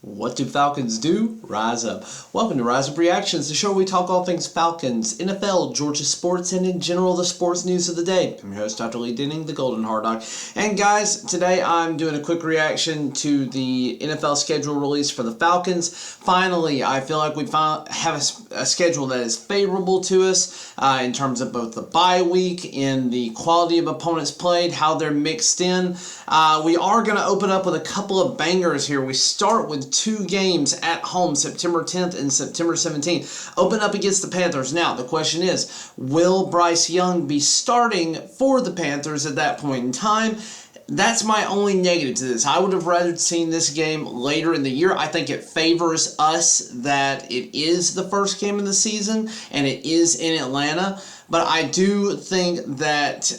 What do Falcons do? Rise up. Welcome to Rise Up Reactions, the show where we talk all things Falcons, NFL, Georgia sports, and in general the sports news of the day. I'm your host, Dr. Lee Denning, the Golden Hard Dog. And guys, today I'm doing a quick reaction to the NFL schedule release for the Falcons. Finally, I feel like we have a schedule that is favorable to us in terms of both the bye week and the quality of opponents played, how they're mixed in. We are going to open up with a couple of bangers here. We start with two games at home, September 10th and September 17th. Open up against the Panthers. Now, the question is, will Bryce Young be starting for the Panthers at that point in time? That's my only negative to this. I would have rather seen this game later in the year. I think it favors us that it is the first game of the season and it is in Atlanta. But I do think that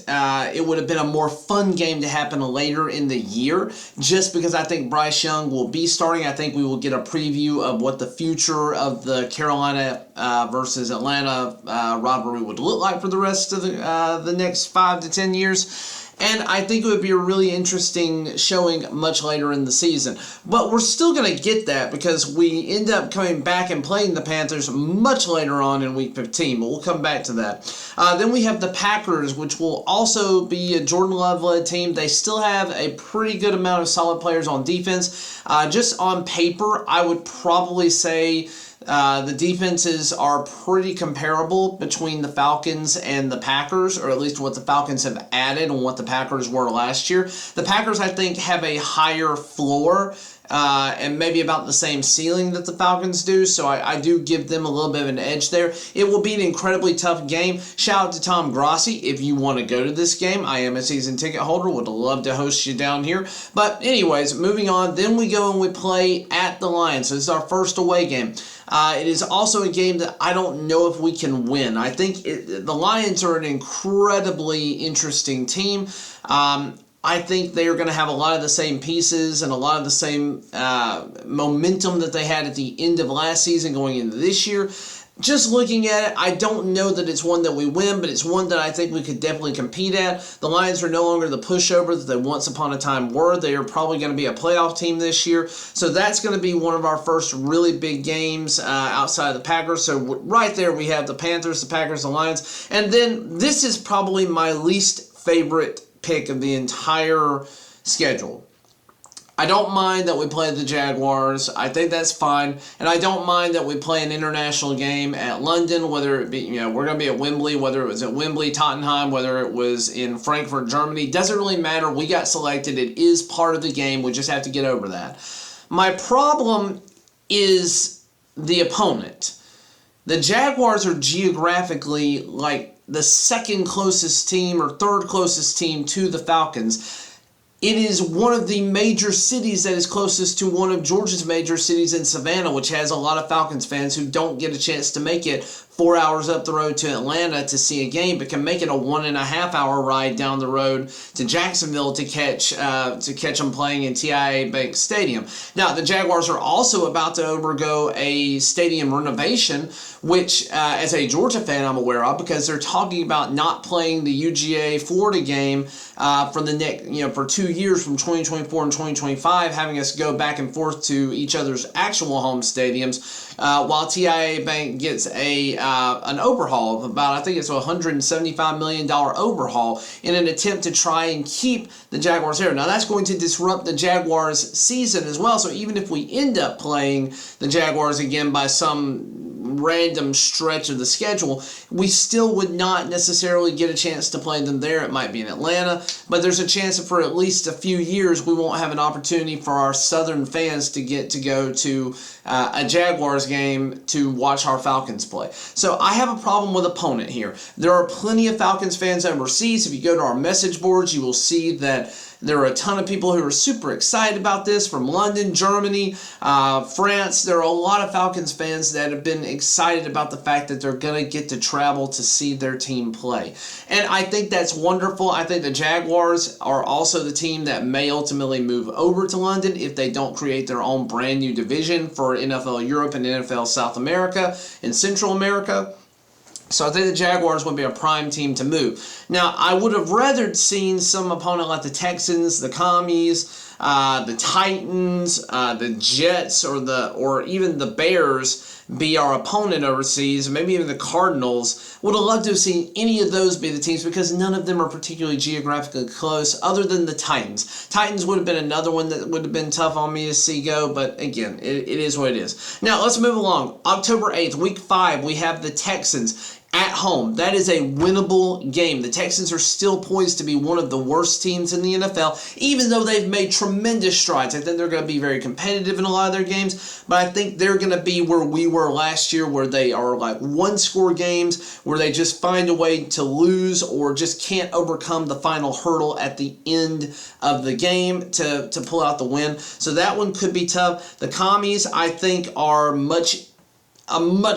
it would have been a more fun game to happen later in the year, just because I think Bryce Young will be starting. I think we will get a preview of what the future of the Carolina versus Atlanta rivalry would look like for the rest of the next 5 to 10 years. And I think it would be a really interesting showing much later in the season. But we're still going to get that because we end up coming back and playing the Panthers much later on in Week 15. But we'll come back to that. Then we have the Packers, which will also be a Jordan Love-led team. They still have a pretty good amount of solid players on defense. Just on paper, I would probably say the defenses are pretty comparable between the Falcons and the Packers, or at least what the Falcons have added and what the Packers were last year. The Packers, I think, have a higher floor and maybe about the same ceiling that the Falcons do, so I do give them a little bit of an edge there. It will be an incredibly tough game. Shout out to Tom Grossi if you want to go to this game. I am a season ticket holder. Would love to host you down here. But anyways, moving on. Then we go and we play at the Lions. So this is our first away game. It is also a game that I don't know if we can win. I think the Lions are an incredibly interesting team. I think they are going to have a lot of the same pieces and a lot of the same momentum that they had at the end of last season going into this year. Just looking at it, I don't know that it's one that we win, but it's one that I think we could definitely compete at. The Lions are no longer the pushover that they once upon a time were. They are probably going to be a playoff team this year. So that's going to be one of our first really big games outside of the Packers. So right there we have the Panthers, the Packers, the Lions. And then this is probably my least favorite pick of the entire schedule. I don't mind that we play the Jaguars. I think that's fine. And I don't mind that we play an international game at London, whether it be, we're going to be at Wembley, whether it was at Wembley, Tottenham, whether it was in Frankfurt, Germany. Doesn't really matter. We got selected. It is part of the game. We just have to get over that. My problem is the opponent. The Jaguars are geographically like the second closest team or third closest team to the Falcons. It is one of the major cities that is closest to one of Georgia's major cities in Savannah, which has a lot of Falcons fans who don't get a chance to make it 4 hours up the road to Atlanta to see a game, but can make it a 1.5 hour ride down the road to Jacksonville to catch them playing in TIAA Bank Stadium. Now, the Jaguars are also about to undergo a stadium renovation, which, as a Georgia fan, I'm aware of because they're talking about not playing the UGA Florida game for the next, for 2 years from 2024 and 2025, having us go back and forth to each other's actual home stadiums, while TIAA Bank gets an overhaul of about, I think it's a $175 million overhaul in an attempt to try and keep the Jaguars there. Now, that's going to disrupt the Jaguars' season as well, so even if we end up playing the Jaguars again by some random stretch of the schedule, we still would not necessarily get a chance to play them there. It might be in Atlanta, but there's a chance that for at least a few years we won't have an opportunity for our Southern fans to get to go to a Jaguars game to watch our Falcons play. So I have a problem with opponent here. There are plenty of Falcons fans overseas. If you go to our message boards, you will see that there are a ton of people who are super excited about this from London, Germany, France. There are a lot of Falcons fans that have been excited about the fact that they're going to get to travel to see their team play. And I think that's wonderful. I think the Jaguars are also the team that may ultimately move over to London if they don't create their own brand new division for NFL Europe and NFL South America and Central America. So I think the Jaguars would be a prime team to move. Now, I would have rather seen some opponent like the Texans, the Commies, the Titans, the Jets, or even the Bears be our opponent overseas, maybe even the Cardinals. Would have loved to have seen any of those be the teams because none of them are particularly geographically close other than the Titans. Titans would have been another one that would have been tough on me to see go, but again, it is what it is. Now, let's move along. October 8th, week 5, we have the Texans at home. That is a winnable game. The Texans are still poised to be one of the worst teams in the NFL, even though they've made tremendous strides. I think they're going to be very competitive in a lot of their games, but I think they're going to be where we were last year, where they are like one-score games, where they just find a way to lose or just can't overcome the final hurdle at the end of the game to pull out the win. So that one could be tough. The Commies, I think, are a much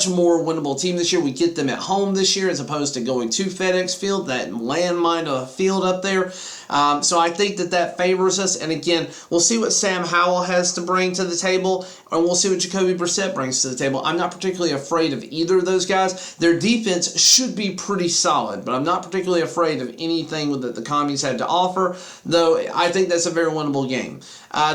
more winnable team this year. We get them at home this year as opposed to going to FedEx Field, that landmine of a field up there. So I think that favors us. And again, we'll see what Sam Howell has to bring to the table, and we'll see what Jacoby Brissett brings to the table. I'm not particularly afraid of either of those guys. Their defense should be pretty solid, but I'm not particularly afraid of anything that the Commies had to offer, though I think that's a very winnable game.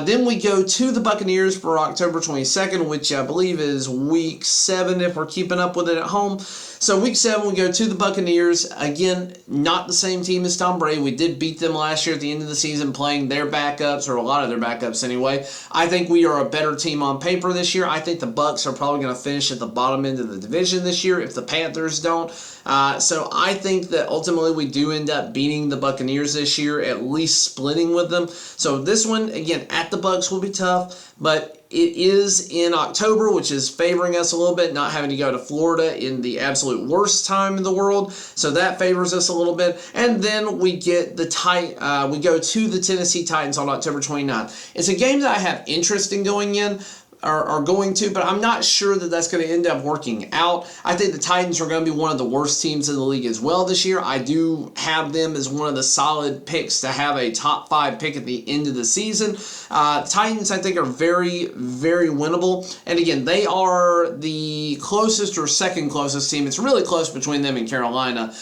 Then we go to the Buccaneers for October 22nd, which I believe is week 7 if we're keeping up with it at home. So week 7, we go to the Buccaneers. Again, not the same team as Tom Brady. We did beat them last year at the end of the season playing their backups, or a lot of their backups anyway. I think we are a better team on paper this year. I think the Bucs are probably going to finish at the bottom end of the division this year if the Panthers don't. So I think that ultimately we do end up beating the Buccaneers this year, at least splitting with them. So this one, again, at the Bucs will be tough, but it is in October, which is favoring us a little bit, not having to go to Florida in the absolute worst time in the world. So that favors us a little bit. And then we get we go to the Tennessee Titans on October 29th. It's a game that I have interest in going in. Are going to, but I'm not sure that that's going to end up working out. I think the Titans are going to be one of the worst teams in the league as well this year. I do have them as one of the solid picks to have a top 5 pick at the end of the season. Titans, I think, are very, very winnable. And again, they are the closest or second closest team. It's really close between them and Carolina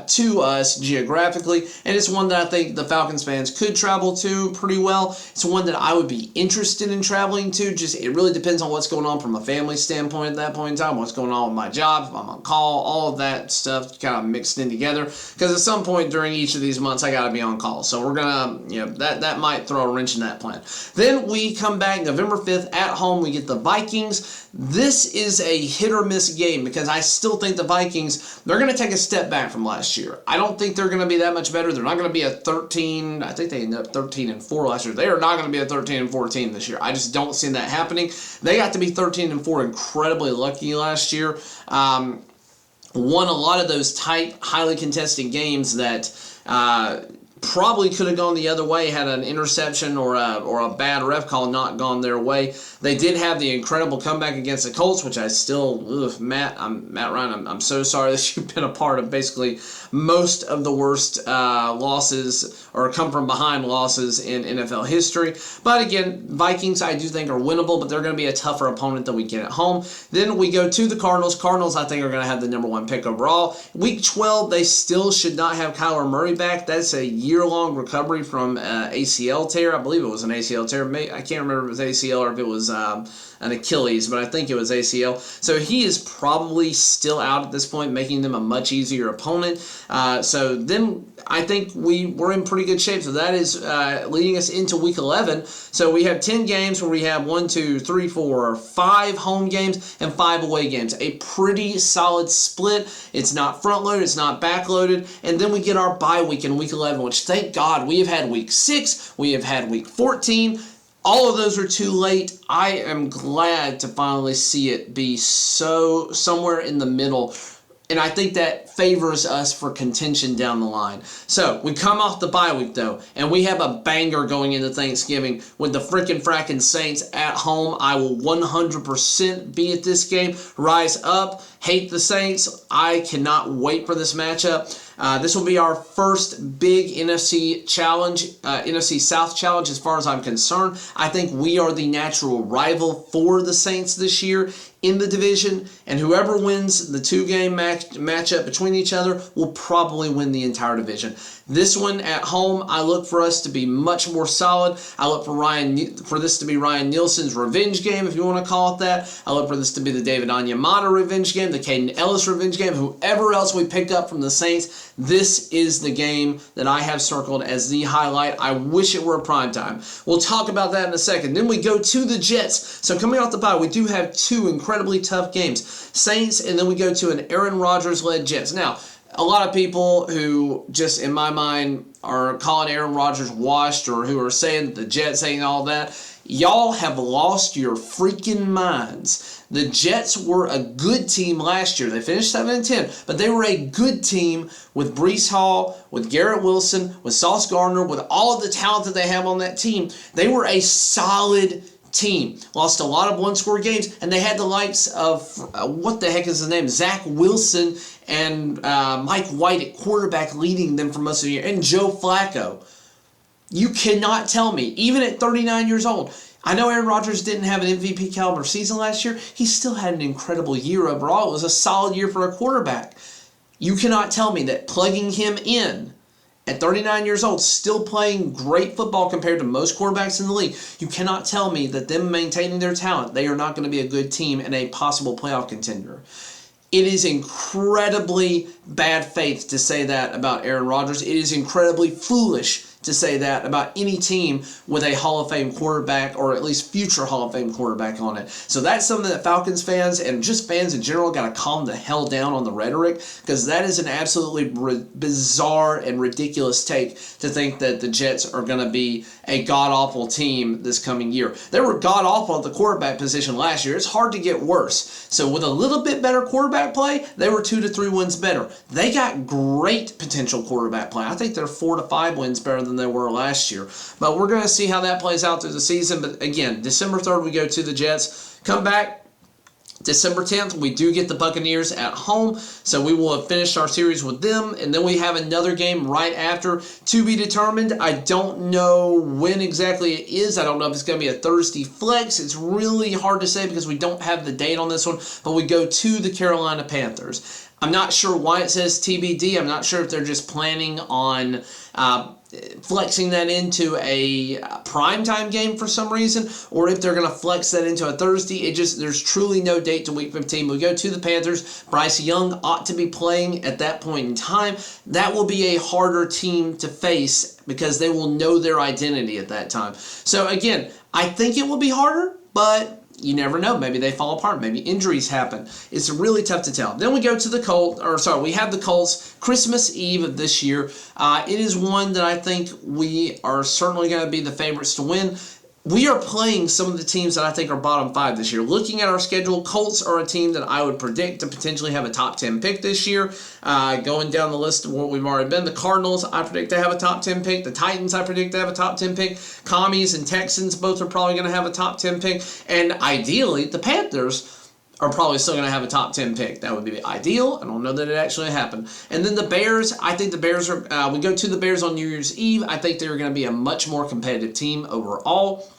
to us geographically. And it's one that I think the Falcons fans could travel to pretty well. It's one that I would be interested in traveling to. It really depends on what's going on from a family standpoint at that point in time, what's going on with my job, if I'm on call, all of that stuff kind of mixed in together. Because at some point during each of these months, I got to be on call. So we're going to, that might throw a wrench in that plan. Then we come back November 5th at home. We get the Vikings. This is a hit or miss game because I still think the Vikings, they're going to take a step back from last year. I don't think they're going to be that much better. They're not going to be a 13, I think they ended up 13-4 last year. They are not going to be a 13-4 team this year. I just don't see that happening. They got to be 13-4 incredibly lucky last year. Won a lot of those tight, highly contested games that probably could have gone the other way had an interception or a bad ref call not gone their way. They did have the incredible comeback against the Colts, which I still, Matt Ryan, I'm so sorry that you've been a part of basically most of the worst losses or come from behind losses in NFL history. But again, Vikings I do think are winnable, but they're going to be a tougher opponent than we get at home. Then we go to the Cardinals. Cardinals I think are going to have the number 1 pick overall. Week 12, they still should not have Kyler Murray back. That's a year-long recovery from ACL tear. I believe it was an ACL tear. I can't remember if it was ACL or if it was an Achilles, but I think it was ACL. So he is probably still out at this point, making them a much easier opponent. So then I think we're in pretty good shape. So that is leading us into week 11. So we have 10 games where we have 5 home games and 5 away games. A pretty solid split. It's not front-loaded. It's not back-loaded. And then we get our bye week in week 11, which thank God we have had week 6. We have had week 14. All of those are too late. I am glad to finally see it be somewhere in the middle. And I think that favors us for contention down the line. So, we come off the bye week, though, and we have a banger going into Thanksgiving with the frickin' Saints at home. I will 100% be at this game. Rise up. Hate the Saints. I cannot wait for this matchup. This will be our first big NFC challenge, NFC South challenge as far as I'm concerned. I think we are the natural rival for the Saints this year in the division, and whoever wins the two-game matchup between each other will probably win the entire division. This one at home, I look for us to be much more solid. I look for this to be Ryan Nielsen's revenge game, if you want to call it that. I look for this to be the David Onyemata revenge game, the Caden Ellis revenge game, whoever else we pick up from the Saints. This is the game that I have circled as the highlight. I wish it were primetime. We'll talk about that in a second. Then we go to the Jets. So coming off the bye, we do have two incredibly tough games. Saints, and then we go to an Aaron Rodgers-led Jets. Now, a lot of people who just, in my mind, are calling Aaron Rodgers washed or who are saying that the Jets ain't all that, y'all have lost your freaking minds. The Jets were a good team last year. They finished 7-10, but they were a good team with Breece Hall, with Garrett Wilson, with Sauce Gardner, with all of the talent that they have on that team. They were a solid team. Lost a lot of one-score games, and they had the likes of, what the heck is his name, Zach Wilson and Mike White at quarterback leading them for most of the year, and Joe Flacco. You cannot tell me, even at 39 years old, I know Aaron Rodgers didn't have an MVP caliber season last year. He still had an incredible year overall. It was a solid year for a quarterback. You cannot tell me that plugging him in at 39 years old, still playing great football compared to most quarterbacks in the league, you cannot tell me that them maintaining their talent, they are not going to be a good team and a possible playoff contender. It is incredibly bad faith to say that about Aaron Rodgers. It is incredibly foolish to say that about any team with a Hall of Fame quarterback, or at least future Hall of Fame quarterback on it. So that's something that Falcons fans and just fans in general got to calm the hell down on the rhetoric, because that is an absolutely bizarre and ridiculous take to think that the Jets are going to be a god-awful team this coming year. They were god-awful at the quarterback position last year. It's hard to get worse. So with a little bit better quarterback play, they were 2 to 3 wins better. They got great potential quarterback play. I think they're 4 to 5 wins better than they were last year. But we're going to see how that plays out through the season. But again, December 3rd, we go to the Jets. Come back December 10th, we do get the Buccaneers at home, so we will have finished our series with them, and then we have another game right after to be determined. I don't know when exactly it is. I don't know if it's going to be a Thursday flex. It's really hard to say because we don't have the date on this one, but we go to the Carolina Panthers. I'm not sure why it says TBD. I'm not sure if they're just planning on flexing that into a primetime game for some reason, or if they're going to flex that into a Thursday. There's truly no date to Week 15. We go to the Panthers. Bryce Young ought to be playing at that point in time. That will be a harder team to face because they will know their identity at that time. So again, I think it will be harder, but you never know. Maybe they fall apart. Maybe injuries happen. It's really tough to tell. Then we go to we have the Colts, Christmas Eve of this year. It is one that I think we are certainly going to be the favorites to win. We are playing some of the teams that I think are bottom 5 this year. Looking at our schedule, Colts are a team that I would predict to potentially have a top 10 pick this year. Going down the list of what we've already been, the Cardinals, I predict to have a top 10 pick. The Titans, I predict to have a top 10 pick. Commies and Texans, both are probably going to have a top 10 pick. And ideally, the Panthers are probably still going to have a top 10 pick. That would be ideal. I don't know that it actually happened. And then the Bears, I think the Bears are, we go to the Bears on New Year's Eve. I think they're going to be a much more competitive team overall.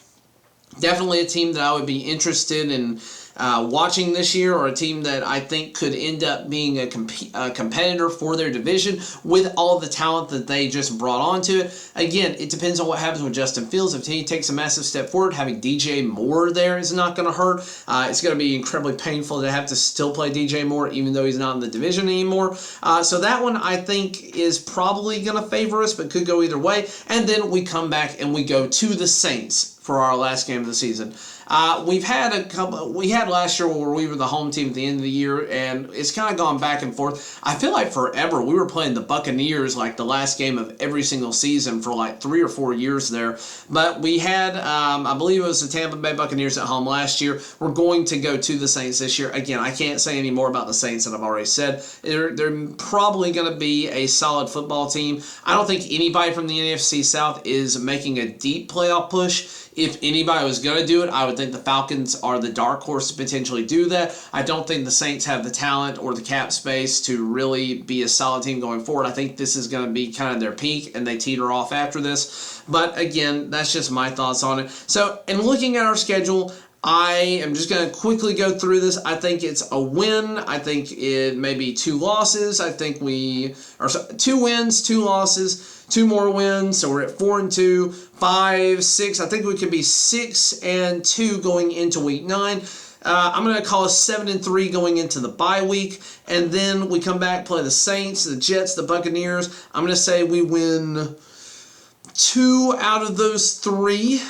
Definitely a team that I would be interested in watching this year, or a team that I think could end up being a competitor for their division with all of the talent that they just brought onto it. Again, it depends on what happens with Justin Fields. If he takes a massive step forward, having DJ Moore there is not going to hurt. It's going to be incredibly painful to have to still play DJ Moore even though he's not in the division anymore. So that one I think is probably going to favor us, but could go either way. And then we come back and we go to the Saints for our last game of the season. We had last year where we were the home team at the end of the year, and it's kind of gone back and forth. I feel like forever we were playing the Buccaneers like the last game of every single season for like 3 or 4 years there. But we had, I believe it was the Tampa Bay Buccaneers at home last year. We're going to go to the Saints this year. Again, I can't say any more about the Saints than I've already said. They're probably going to be a solid football team. I don't think anybody from the NFC South is making a deep playoff push. If anybody was going to do it, I would think the Falcons are the dark horse to potentially do that. I don't think the Saints have the talent or the cap space to really be a solid team going forward. I think this is going to be kind of their peak, and they teeter off after this. But again, that's just my thoughts on it. So, in looking at our schedule, I am just going to quickly go through this. I think it's a win. I think it may be 2 losses. I think 2 wins, 2 losses, 2 more wins. So we're at 4-2, 5, 6. I think we could be 6-2 going into week 9. I'm going to call us 7-3 going into the bye week. And then we come back, play the Saints, the Jets, the Buccaneers. I'm going to say we win 2 out of those 3.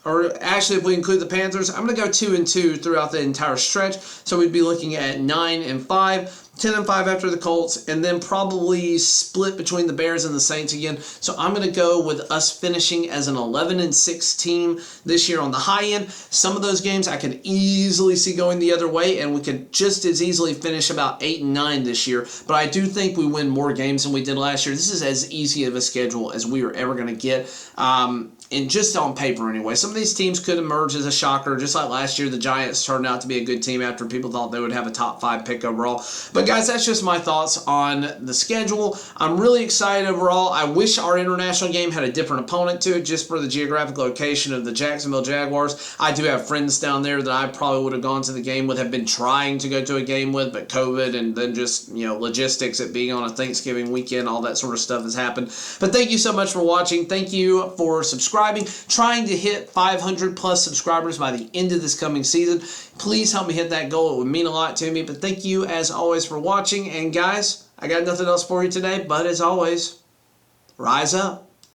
Or actually, if we include the Panthers, I'm going to go 2-2 throughout the entire stretch. So we'd be looking at 9-5, 10-5 after the Colts, and then probably split between the Bears and the Saints again. So I'm going to go with us finishing as an 11-6 team this year on the high end. Some of those games I could easily see going the other way, and we could just as easily finish about 8-9 this year. But I do think we win more games than we did last year. This is as easy of a schedule as we are ever going to get. And just on paper anyway. Some of these teams could emerge as a shocker, just like last year the Giants turned out to be a good team after people thought they would have a top 5 pick overall. But guys, that's just my thoughts on the schedule. I'm really excited overall. I wish our international game had a different opponent to it, just for the geographic location of the Jacksonville Jaguars. I do have friends down there that I probably would have gone to the game with, have been trying to go to a game with, but COVID and then just, logistics at being on a Thanksgiving weekend, all that sort of stuff has happened. But thank you so much for watching. Thank you for subscribing. Trying to hit 500 plus subscribers by the end of this coming season. Please help me hit that goal. It would mean a lot to me. But thank you as always for watching. And guys, I got nothing else for you today. But as always, rise up.